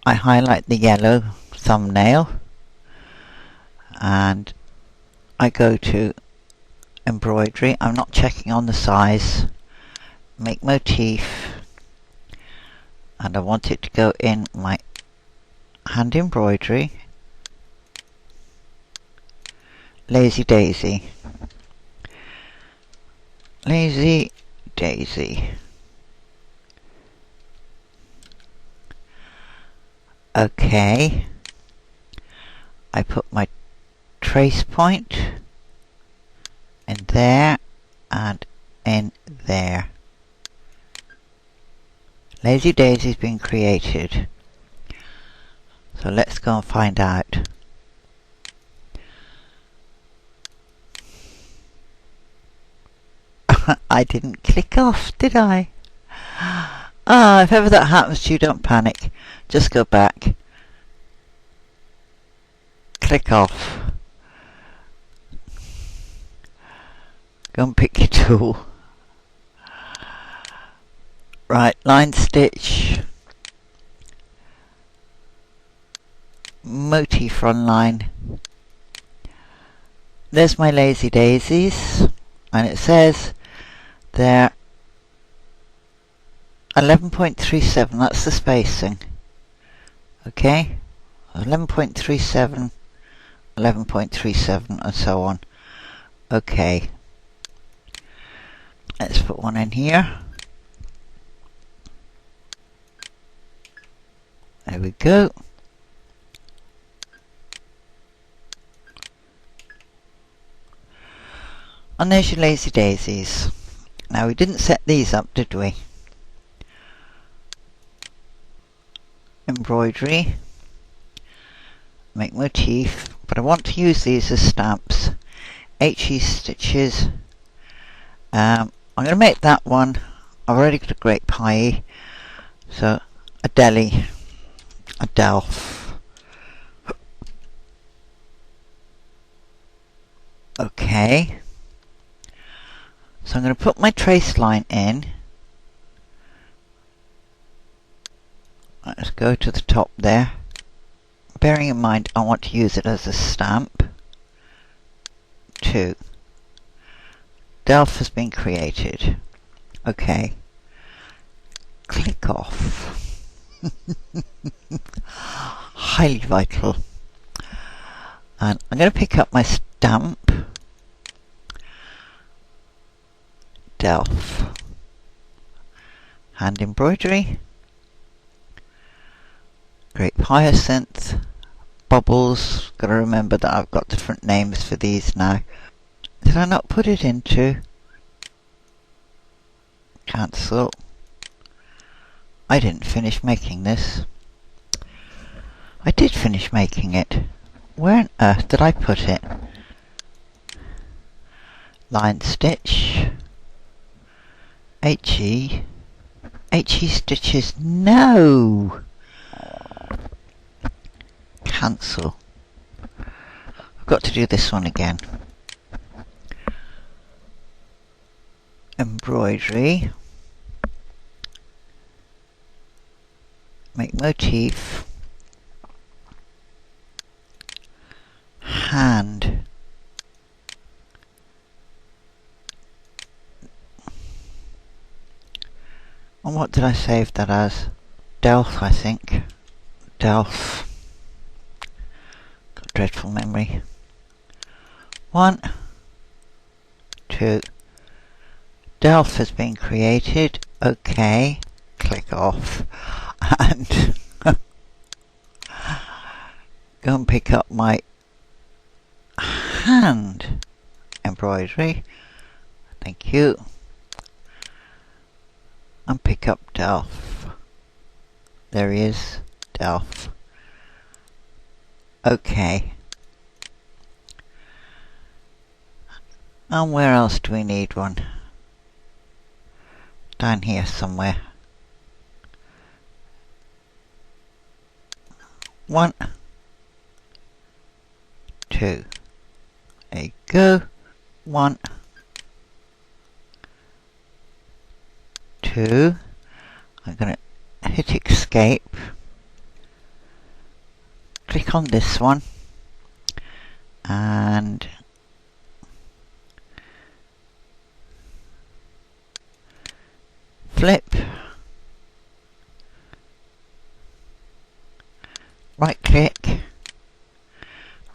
I highlight the yellow thumbnail and I go to embroidery. I'm not checking on the size. Make motif, and I want it to go in my hand embroidery. Lazy daisy. Lazy daisy. Okay. I put my trace point in there and in there. Lazy daisy's been created. So let's go and find out. I didn't click off, did I? Ah, if ever that happens to you, don't panic. Just go back. Click off. Go and pick your tool. Right, line stitch. Motif run line. There's my lazy daisies, and it says they're 11.37, that's the spacing. Okay, 11.37, 11.37, and so on. Okay, let's put one in here. There we go. And there's your lazy daisies. Now we didn't set these up, did we? Embroidery. Make motif. But I want to use these as stamps. HE stitches. I'm going to make that one. I've already got a great pie. So a deli. A delf. Okay. So I'm going to put my trace line in. Let's go to the top there. Bearing in mind I want to use it as a stamp. 2. Delf has been created. Okay. Click off. Highly vital. And I'm going to pick up my stamp. Delf. Hand embroidery. Great hyacinth. Bubbles. Gotta remember that I've got different names for these now. Did I not put it into? Cancel. I didn't finish making this. I did finish making it. Where on earth did I put it? Line stitch. HE. HE stitches. No! Cancel. I've got to do this one again. Embroidery. Make motif. Hand. And what did I save that as? Delf, I think. Delf. Got dreadful memory. 1, 2. Delf has been created. Okay. Click off. And go and pick up my hand embroidery. Thank you. And pick up Delf. There he is. Delf. Okay. And where else do we need one? Down here somewhere. 1, 2. There you go. 1, 2. I'm going to hit escape. click on this one and flip, right click.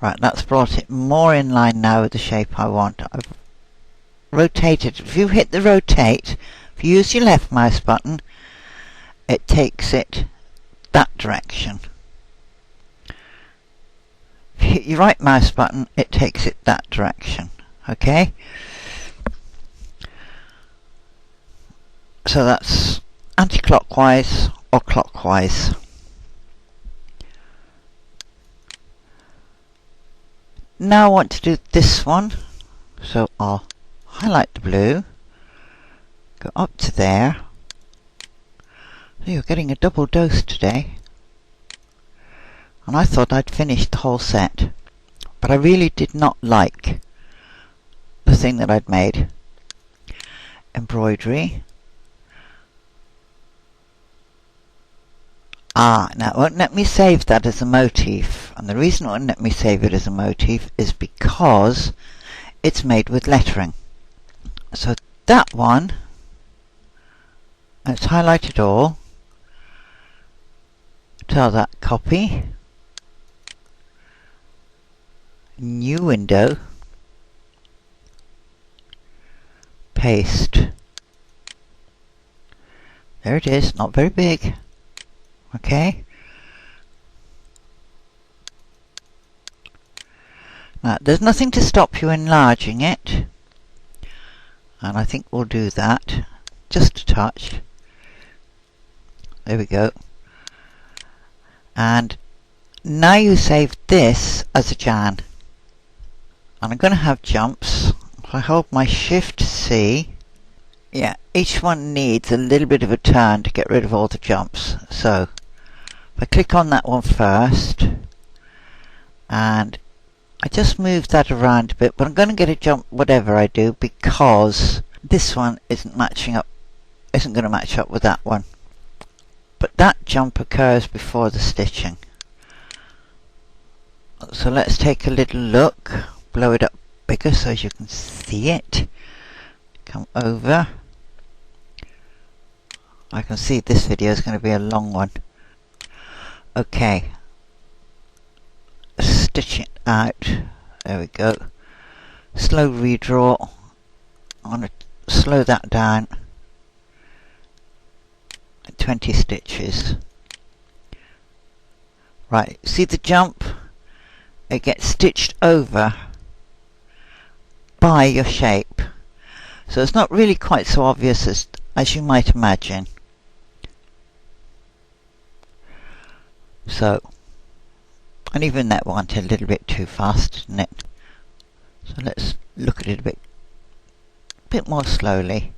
Right, that's brought it more in line now with the shape I want. I've rotated. If you hit the rotate, if you use your left mouse button, it takes it that direction. If you hit your right mouse button, it takes it that direction. Okay? So that's anti-clockwise or clockwise. Now I want to do this one, so I'll highlight the blue, go up to there. So you're getting a double dose today. And I thought I'd finished the whole set, but I really did not like the thing that I'd made. Embroidery. Now it won't let me save that as a motif, and the reason it won't let me save it as a motif is because it's made with lettering. So that one, let's highlight it all, tell that copy, new window, paste. There it is, not very big. Okay. Now, there's nothing to stop you enlarging it, and I think we'll do that. Just a touch. There we go. And now you save this as a Jan. And I'm going to have jumps. If I hold my Shift C, yeah, each one needs a little bit of a turn to get rid of all the jumps. So if I click on that one first, and I just move that around a bit, but I'm going to get a jump whatever I do, because this one isn't going to match up with that one. But that jump occurs before the stitching. So let's take a little look, blow it up bigger so as you can see it. Come over. I can see this video is going to be a long one. Okay, stitch it out. There we go. Slow redraw. I'm going to slow that down. 20 stitches. Right, see the jump? It gets stitched over by your shape. So it's not really quite so obvious as you might imagine. So, and even that went a little bit too fast, didn't it? So let's look at it a bit more slowly.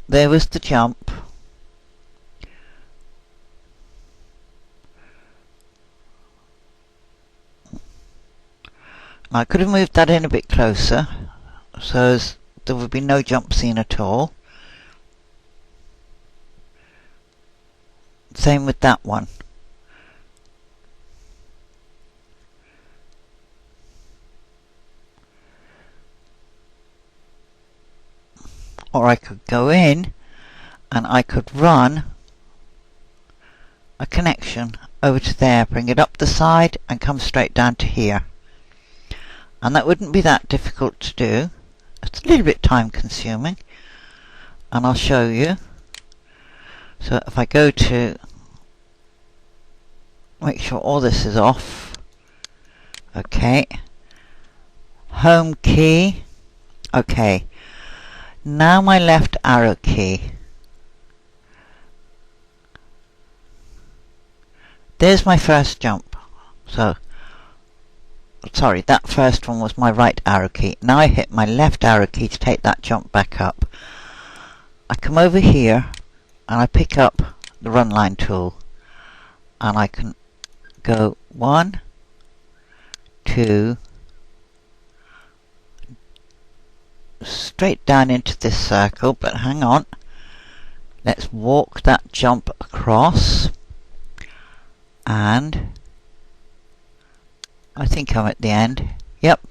There was the jump. I could have moved that in a bit closer, so as there would be no jump seen at all. Same with that one. Or I could go in and I could run a connection over to there, bring it up the side and come straight down to here. And that wouldn't be that difficult to do. It's a little bit time consuming, and I'll show you. So if I go to make sure all this is off. Okay. Home key. Okay. Now my left arrow key. There's my first jump. So, sorry, that first one was my right arrow key. Now I hit my left arrow key to take that jump back up. I come over here and I pick up the run line tool, and I can go 1, 2, straight down into this circle, but hang on, let's walk that jump across. and I think I'm at the end. Yep.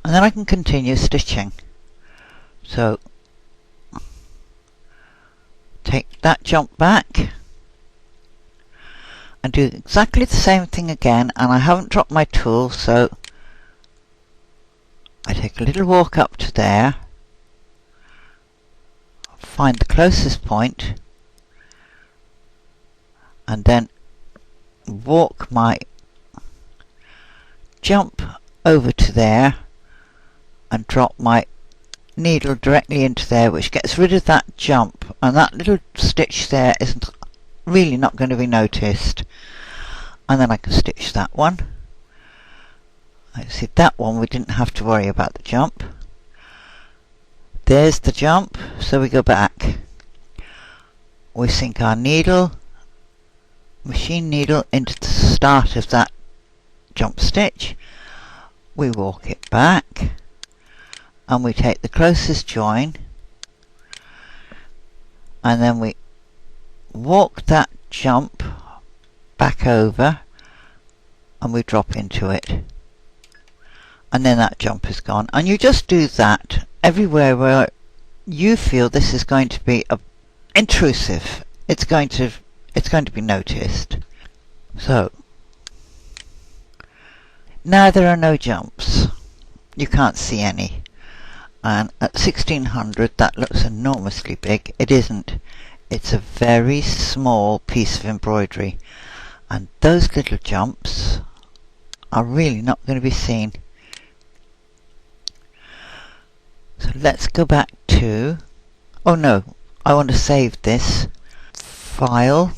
And then I can continue stitching. So take that jump back and do exactly the same thing again, and I haven't dropped my tool, so I take a little walk up to there, find the closest point, and then walk my jump over to there and drop my needle directly into there, which gets rid of that jump, and that little stitch there isn't really not going to be noticed. And then I can stitch that one. I see that one we didn't have to worry about the jump. There's the jump, so we go back. We sink our needle, machine needle, into the start of that jump stitch. We walk it back and we take the closest join, and then we walk that jump back over and we drop into it, and then that jump is gone. And you just do that everywhere where you feel this is going to be intrusive. It's going to be noticed. So now there are no jumps. You can't see any. And at 1600 that looks enormously big. It isn't. It's a very small piece of embroidery, and those little jumps are really not going to be seen. So let's go back to, oh no, I want to save this. File,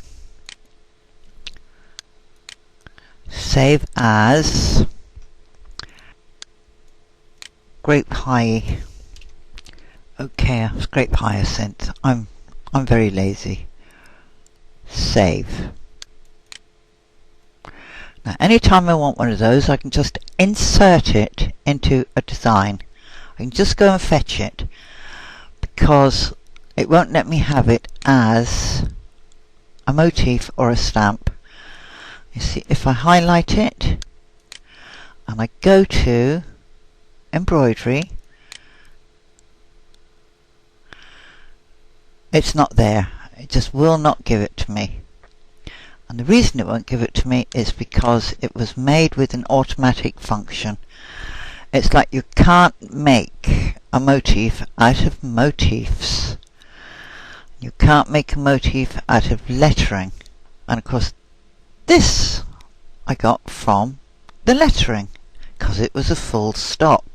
save as, grape high. Okay, grape hyacinth. I'm very lazy. Save. Now anytime I want one of those, I can just insert it into a design. I can just go and fetch it, because it won't let me have it as a motif or a stamp. You see, if I highlight it and I go to embroidery, it's not there. It just will not give it to me. And the reason it won't give it to me is because it was made with an automatic function. It's like you can't make a motif out of motifs. You can't make a motif out of lettering. And of course this I got from the lettering, because it was a full stop.